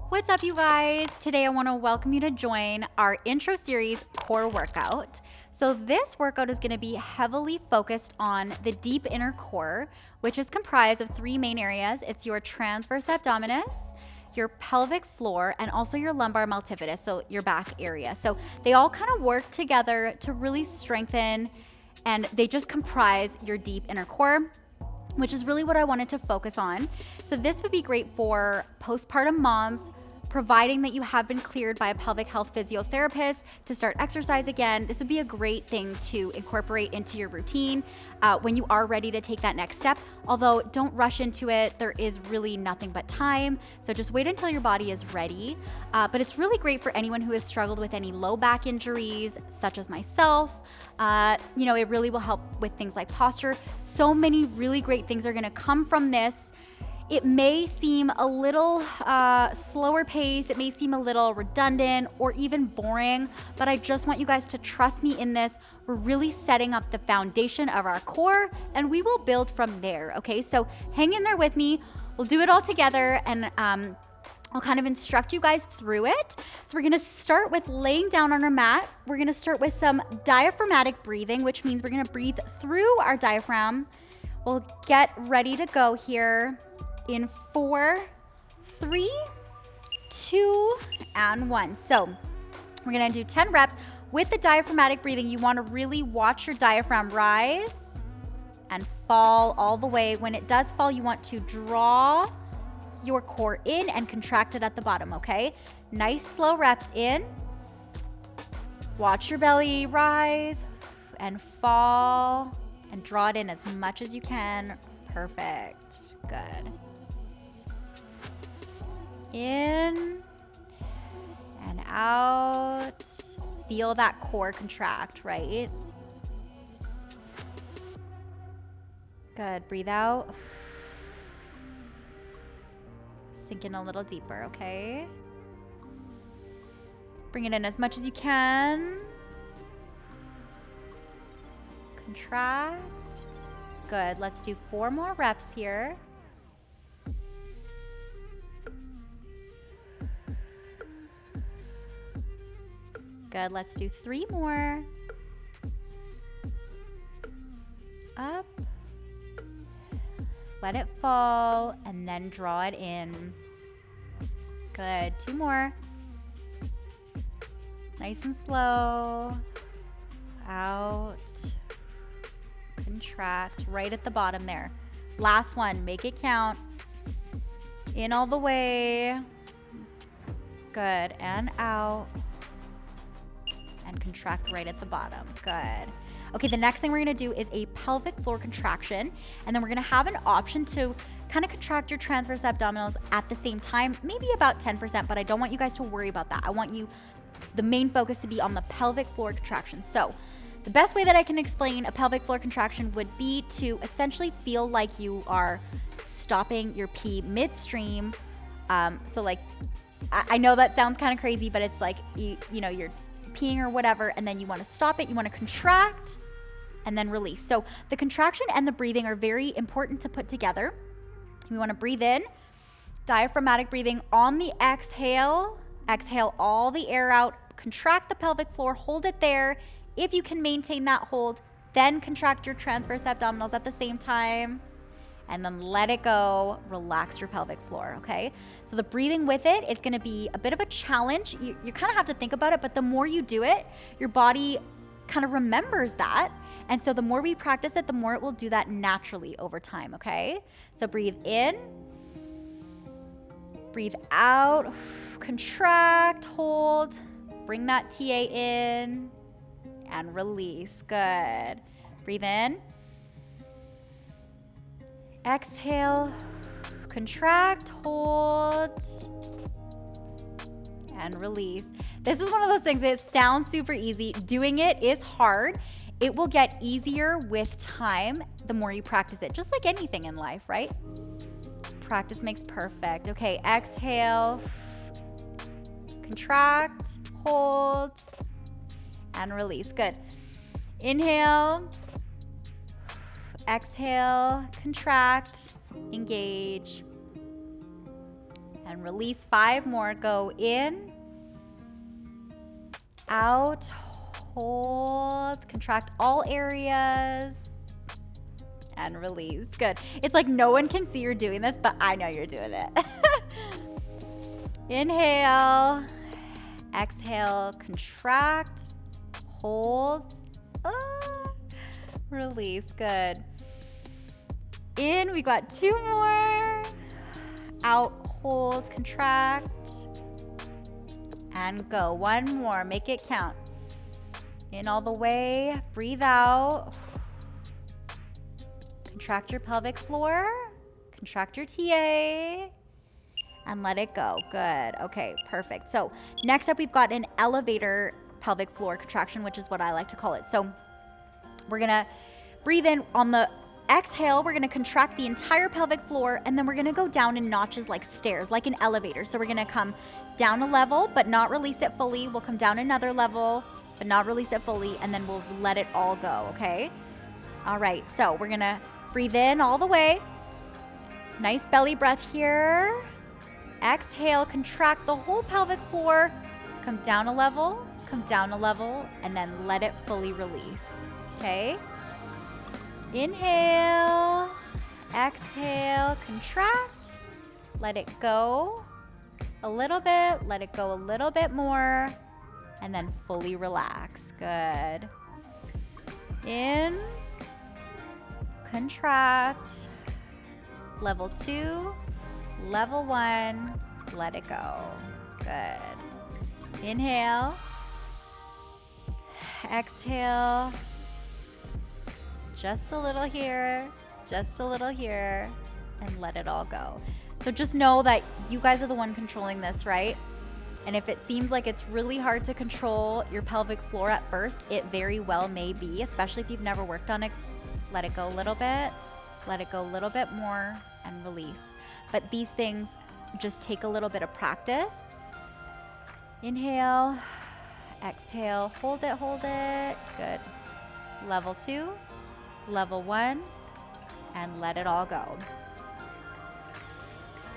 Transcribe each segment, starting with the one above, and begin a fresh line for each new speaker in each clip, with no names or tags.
What's up, you guys? Today I want to welcome you to join our intro series core workout. So this workout is going to be heavily focused on the deep inner core, which is comprised of three main areas. It's your transverse abdominis, your pelvic floor, and also your lumbar multifidus, so your back area. So they all kind of work together to really strengthen, and they just comprise your deep inner core, which is really what I wanted to focus on. So this would be great for postpartum moms, providing that you have been cleared by a pelvic health physiotherapist to start exercise again. This would be a great thing to incorporate into your routine when you are ready to take that next step. Although don't rush into it, there is really nothing but time. So just wait until your body is ready. But it's really great for anyone who has struggled with any low back injuries, such as myself. It really will help with things like posture. So many really great things are gonna come from this. It may seem a little slower pace, it may seem a little redundant or even boring, but I just want you guys to trust me in this. We're really setting up the foundation of our core and we will build from there, okay? So hang in there with me, we'll do it all together, and I'll kind of instruct you guys through it. So we're gonna start with laying down on our mat. We're gonna start with some diaphragmatic breathing, which means we're gonna breathe through our diaphragm. We'll get ready to go here in 4, 3, 2, and 1. So we're gonna do 10 reps. With the diaphragmatic breathing, you wanna really watch your diaphragm rise and fall all the way. When it does fall, you want to draw your core in and contract it at the bottom, okay? Nice slow reps in. Watch your belly rise and fall and draw it in as much as you can. Perfect, good. In and out. Feel that core contract, right? Good, breathe out. Sink in a little deeper, okay? Bring it in as much as you can. Contract. Good, let's do 4 more reps here. Good, let's do 3 more. Up. Let it fall and then draw it in. Good, 2 more. Nice and slow. Out. Contract right at the bottom there. Last one, make it count. In all the way. Good, and out. And contract right at the bottom. Good. Okay, the next thing we're gonna do is a pelvic floor contraction, and then we're gonna have an option to kind of contract your transverse abdominals at the same time, maybe about 10%, but I don't want you guys to worry about that. I want the main focus to be on the pelvic floor contraction. So the best way that I can explain a pelvic floor contraction would be to essentially feel like you are stopping your pee midstream. So like, I know that sounds kind of crazy, but it's like, you're peeing or whatever, and then you want to stop it, you want to contract and then release. So the contraction and the breathing are very important to put together. We want to breathe in, diaphragmatic breathing on the exhale all the air out, contract the pelvic floor, hold it there. If you can maintain that hold, then contract your transverse abdominals at the same time, and then let it go, relax your pelvic floor, okay? So the breathing with it is gonna be a bit of a challenge. You kind of have to think about it, but the more you do it, your body kind of remembers that. And so the more we practice it, the more it will do that naturally over time, okay? So breathe in, breathe out, contract, hold, bring that TA in, and release, good. Breathe in. Exhale, contract, hold, and release. This is one of those things that sounds super easy. Doing it is hard. It will get easier with time the more you practice it, just like anything in life, right? Practice makes perfect. Okay, exhale, contract, hold, and release. Good. Inhale, exhale, contract, engage, and and release. 5 more. Go in, out, hold, contract all areas, and release. Good. It's like no one can see you're doing this, but I know you're doing it. Inhale, exhale, contract, hold, release. Good. In, we got 2 more. Out, hold, contract, and go. 1 more. Make it count. In all the way. Breathe out. Contract your pelvic floor. Contract your TA. And let it go. Good. Okay, perfect. So next up, we've got an elevator pelvic floor contraction, which is what I like to call it. So we're going to breathe in on the exhale. We're going to contract the entire pelvic floor, and then we're going to go down in notches like stairs, like an elevator. So we're going to come down a level, but not release it fully. We'll come down another level, but not release it fully, and then we'll let it all go, okay? All right, so we're going to breathe in all the way. Nice belly breath here. Exhale, contract the whole pelvic floor. Come down a level, and then let it fully release, okay? Inhale, exhale, contract, let it go a little bit, let it go a little bit more, and then fully relax. Good. In, contract, level 2, level 1, let it go. Good. Inhale, exhale, just a little here, and let it all go. So just know that you guys are the one controlling this, right? And if it seems like it's really hard to control your pelvic floor at first, it very well may be, especially if you've never worked on it. Let it go a little bit, let it go a little bit more, and release. But these things just take a little bit of practice. Inhale, exhale, hold it, good. Level 2, level 1, and let it all go.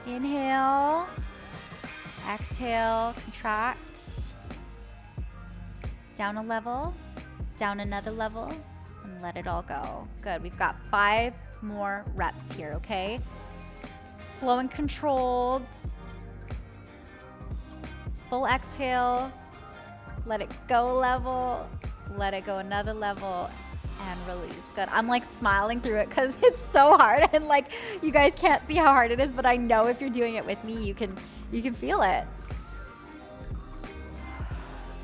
Inhale, exhale, contract, down a level, down another level, and let it all go. Good. We've got 5 more reps here, okay? Slow and controlled. Full exhale, let it go level, let it go another level, and release. Good. I'm like smiling through it because it's so hard, and like you guys can't see how hard it is, but I know if you're doing it with me, you can feel it.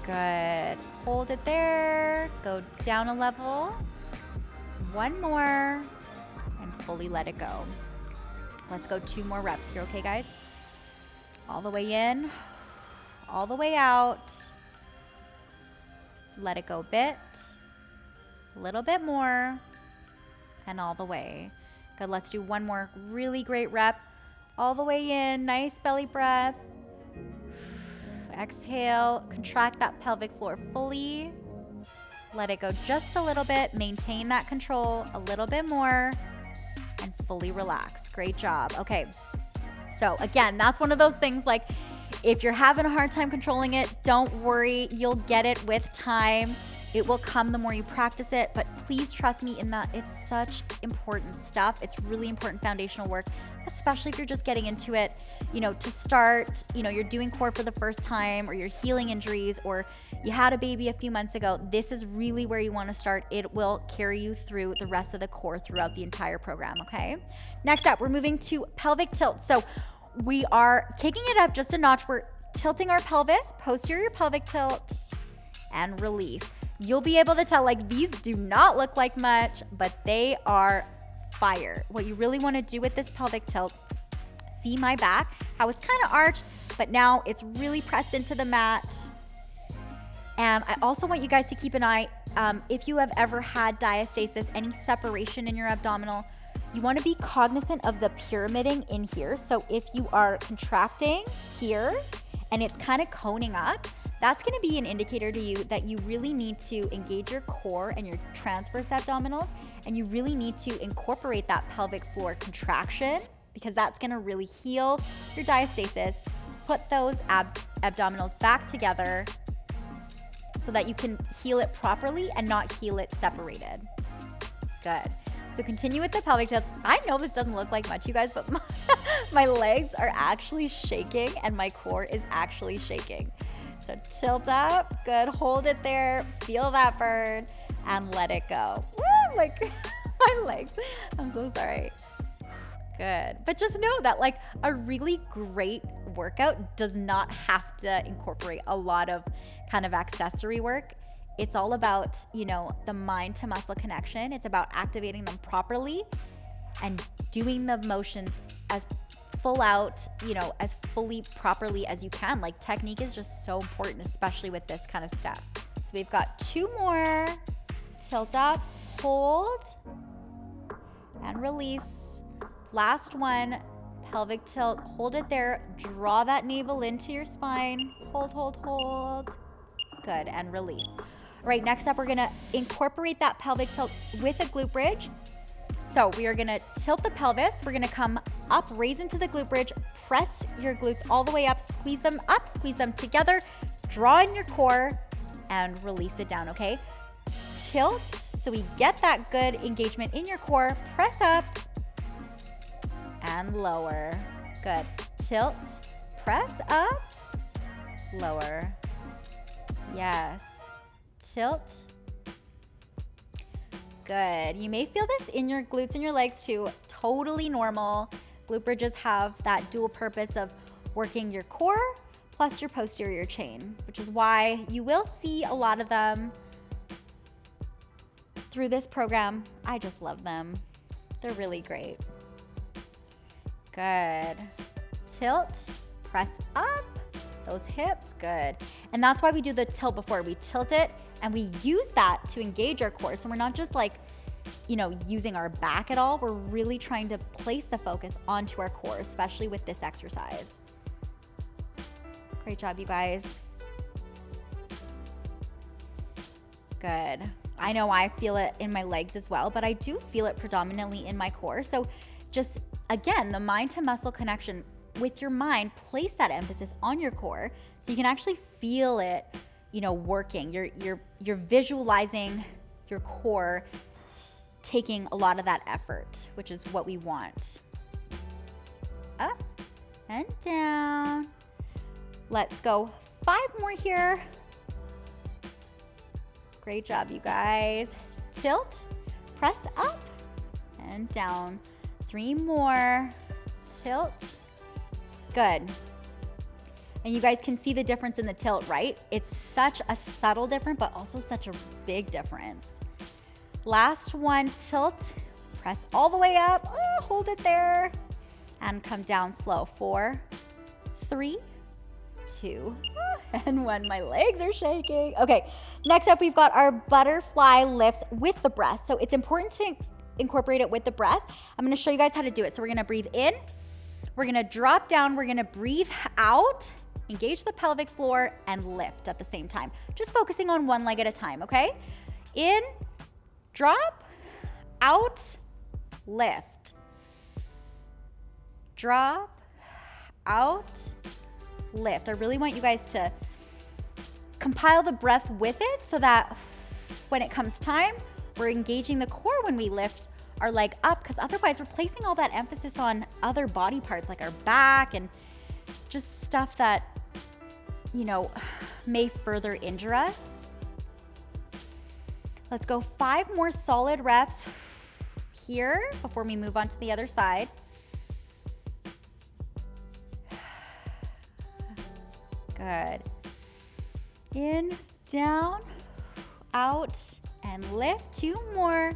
Good. Hold it there. Go down a level. 1 more, and fully let it go. Let's go 2 more reps here, okay, guys? All the way in, all the way out. Let it go a bit, a little bit more, and all the way. Good, let's do 1 more really great rep. All the way in, nice belly breath. Exhale, contract that pelvic floor fully. Let it go just a little bit, maintain that control a little bit more, and fully relax. Great job. Okay, so again, that's one of those things like if you're having a hard time controlling it, don't worry, you'll get it with time. It will come the more you practice it, but please trust me in that it's such important stuff. It's really important foundational work, especially if you're just getting into it, to start, you're doing core for the first time, or you're healing injuries, or you had a baby a few months ago. This is really where you want to start. It will carry you through the rest of the core throughout the entire program, okay? Next up, we're moving to pelvic tilt. So we are kicking it up just a notch. We're tilting our pelvis, posterior pelvic tilt, and release. You'll be able to tell, like, these do not look like much, but they are fire. What you really want to do with this pelvic tilt, see my back, how it's kind of arched, but now it's really pressed into the mat. And I also want you guys to keep an eye, if you have ever had diastasis, any separation in your abdominal, you want to be cognizant of the pyramiding in here. So if you are contracting here and it's kind of coning up, that's going to be an indicator to you that you really need to engage your core and your transverse abdominals, and you really need to incorporate that pelvic floor contraction, because that's going to really heal your diastasis put those abdominals back together so that you can heel it properly and not heel it separated. Good. So continue with the pelvic tilt. I know this doesn't look like much, you guys, but my legs are actually shaking and my core is actually shaking. So tilt up, good, hold it there, feel that burn, and let it go. Woo, like my legs, I'm so sorry. Good, but just know that like a really great workout does not have to incorporate a lot of kind of accessory work. It's all about, you know, the mind to muscle connection. It's about activating them properly and doing the motions as full out, you know, as fully properly as you can. Like technique is just so important, especially with this kind of stuff. So we've got 2 more. Tilt up, hold, and release. Last one, pelvic tilt, hold it there, draw that navel into your spine, hold, hold, hold. Good, and release. All right, next up, we're gonna incorporate that pelvic tilt with a glute bridge. So we are gonna tilt the pelvis, we're gonna come up, raise into the glute bridge, press your glutes all the way up, squeeze them together, draw in your core, and release it down, okay? Tilt, so we get that good engagement in your core, press up, and lower. Good. Tilt, press up, lower. Yes. Tilt. Good. You may feel this in your glutes and your legs too. Totally normal. Glute bridges have that dual purpose of working your core plus your posterior chain, which is why you will see a lot of them through this program. I just love them. They're really great. Good. Tilt, press up, those hips, good. And that's why we do the tilt before. We tilt it and we use that to engage our core. So we're not just like, you know, using our back at all. We're really trying to place the focus onto our core, especially with this exercise. Great job, you guys. Good. I know I feel it in my legs as well, but I do feel it predominantly in my core. So just, again, the mind to muscle connection. With your mind, place that emphasis on your core so you can actually feel it, you know, working. You're visualizing your core taking a lot of that effort, which is what we want. Up and down. Let's go 5 more here. Great job, you guys. Tilt, press up and down. 3 more. Tilt. Good. And you guys can see the difference in the tilt, right? It's such a subtle difference, but also such a big difference. Last one, tilt, press all the way up, hold it there, and come down slow. 4, 3, 2, and 1. My legs are shaking. Okay, next up, we've got our butterfly lifts with the breath. So it's important to incorporate it with the breath. I'm gonna show you guys how to do it. So we're gonna breathe in, we're gonna drop down, we're gonna breathe out, engage the pelvic floor, and lift at the same time. Just focusing on one leg at a time, okay? In, drop, out, lift. Drop, out, lift. I really want you guys to compile the breath with it so that when it comes time, we're engaging the core when we lift our leg up, because otherwise we're placing all that emphasis on other body parts like our back and just stuff that, you know, may further injure us. Let's go 5 more solid reps here before we move on to the other side. Good. In, down, out, and lift. 2 more.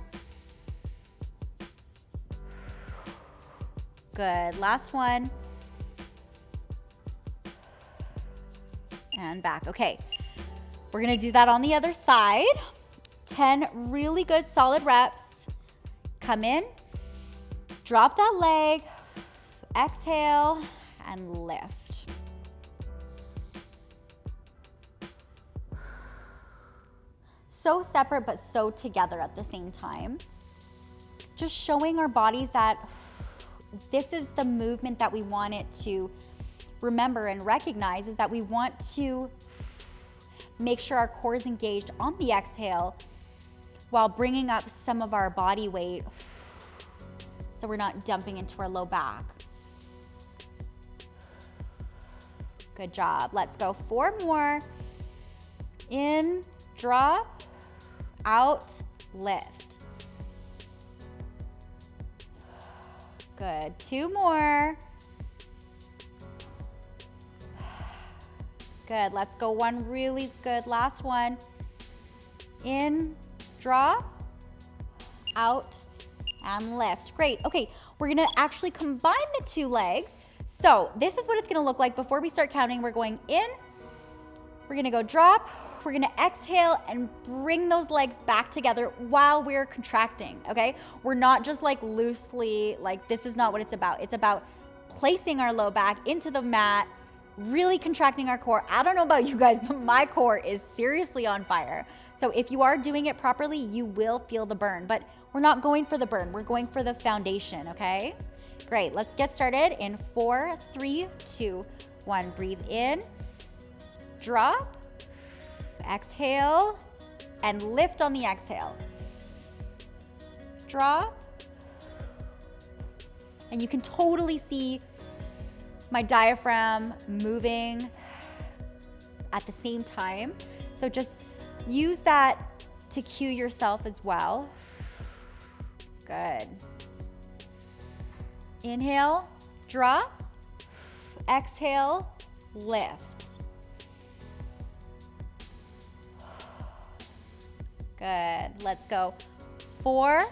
Good. Last one. And back. Okay. We're going to do that on the other side. 10 really good solid reps. Come in. Drop that leg. Exhale and lift. So separate but so together at the same time. Just showing our bodies that this is the movement that we want it to remember and recognize is that we want to make sure our core is engaged on the exhale while bringing up some of our body weight so we're not dumping into our low back. Good job. Let's go 4 more. In, drop, out, lift. Good. 2 more. Good. Let's go 1 really good. Last one. In, drop, out, and lift. Great. Okay, we're gonna actually combine the 2 legs. So this is what it's gonna look like. Before we start counting, we're going in, we're gonna go drop, we're gonna exhale and bring those legs back together while we're contracting, okay? We're not just like loosely, like this is not what it's about. It's about placing our low back into the mat, really contracting our core. I don't know about you guys, but my core is seriously on fire. So if you are doing it properly, you will feel the burn, but we're not going for the burn. We're going for the foundation, okay? Great, let's get started in 4, 3, 2, 1. Breathe in, drop, exhale, and lift on the exhale. Drop, and you can totally see my diaphragm moving at the same time. So just use that to cue yourself as well. Good. Inhale, drop, exhale, lift. Good. Let's go 4.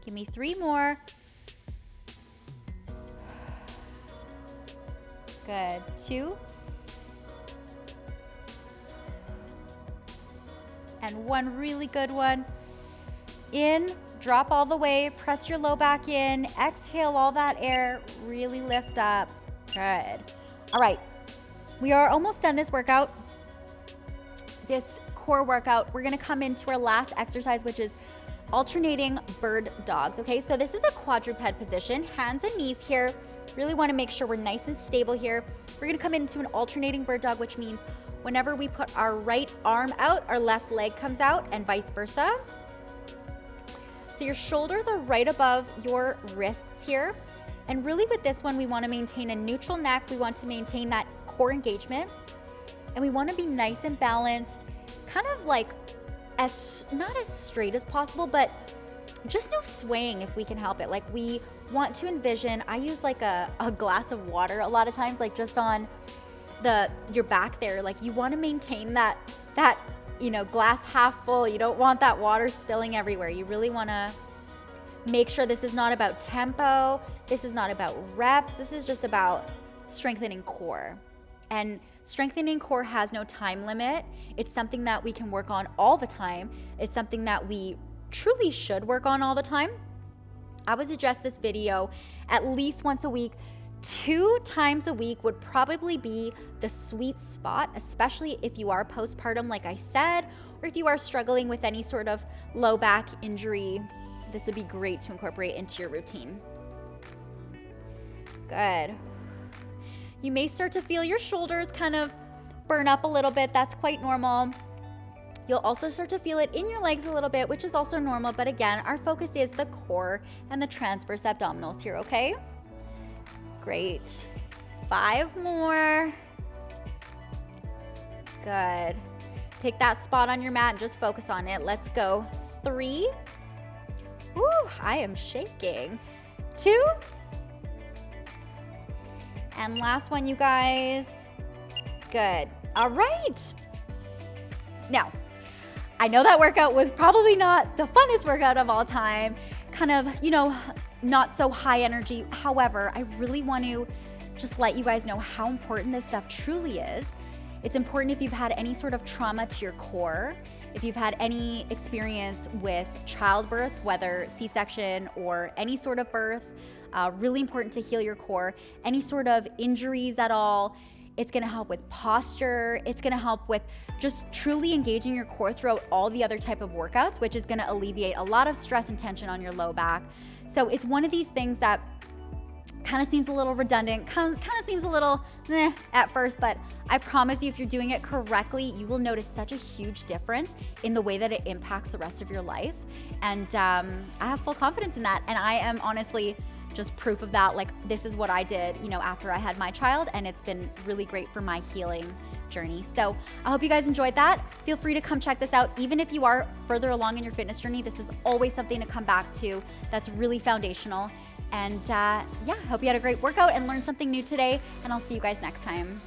Give me 3 more. Good. 2. And 1 really good one. In, drop all the way, press your low back in, exhale all that air, really lift up. Good. All right, we are almost done this workout. This core workout, we're gonna come into our last exercise, which is alternating bird dogs, okay? So this is a quadruped position, hands and knees here. Really wanna make sure we're nice and stable here. We're gonna come into an alternating bird dog, which means whenever we put our right arm out, our left leg comes out, and vice versa. So your shoulders are right above your wrists here. And really with this one, we wanna maintain a neutral neck. We want to maintain that core engagement. And we wanna be nice and balanced, kind of like not as straight as possible, but just no swaying if we can help it. Like we want to envision, I use like a glass of water a lot of times, like just on your back there. Like you wanna maintain that glass half full. You don't want that water spilling everywhere. You really wanna make sure this is not about tempo. This is not about reps. This is just about strengthening core. And strengthening core has no time limit. It's something that we can work on all the time. It's something that we truly should work on all the time. I would suggest this video at least once a week. 2 times a week would probably be the sweet spot, especially if you are postpartum, like I said, or if you are struggling with any sort of low back injury. This would be great to incorporate into your routine. Good. You may start to feel your shoulders kind of burn up a little bit. That's quite normal. You'll also start to feel it in your legs a little bit, which is also normal. But again, our focus is the core and the transverse abdominals here, okay? Great. 5 more. Good. Pick that spot on your mat and just focus on it. Let's go. 3. Woo, I am shaking. 2. And last one, you guys. Good. All right. Now, I know that workout was probably not the funnest workout of all time. Kind of, not so high energy. However, I really want to just let you guys know how important this stuff truly is. It's important if you've had any sort of trauma to your core, if you've had any experience with childbirth, whether C-section or any sort of birth, really important to heal your core. Any sort of injuries at all, it's gonna help with posture. It's gonna help with just truly engaging your core throughout all the other type of workouts, which is gonna alleviate a lot of stress and tension on your low back. So it's one of these things that kind of seems a little redundant, kind of seems a little at first, but I promise you, if you're doing it correctly, you will notice such a huge difference in the way that it impacts the rest of your life. And I have full confidence in that. And I am honestly just proof of that. Like, this is what I did, after I had my child, and it's been really great for my healing journey. So I hope you guys enjoyed that. Feel free to come check this out. Even if you are further along in your fitness journey, this is always something to come back to that's really foundational. And yeah, hope you had a great workout and learned something new today, and I'll see you guys next time.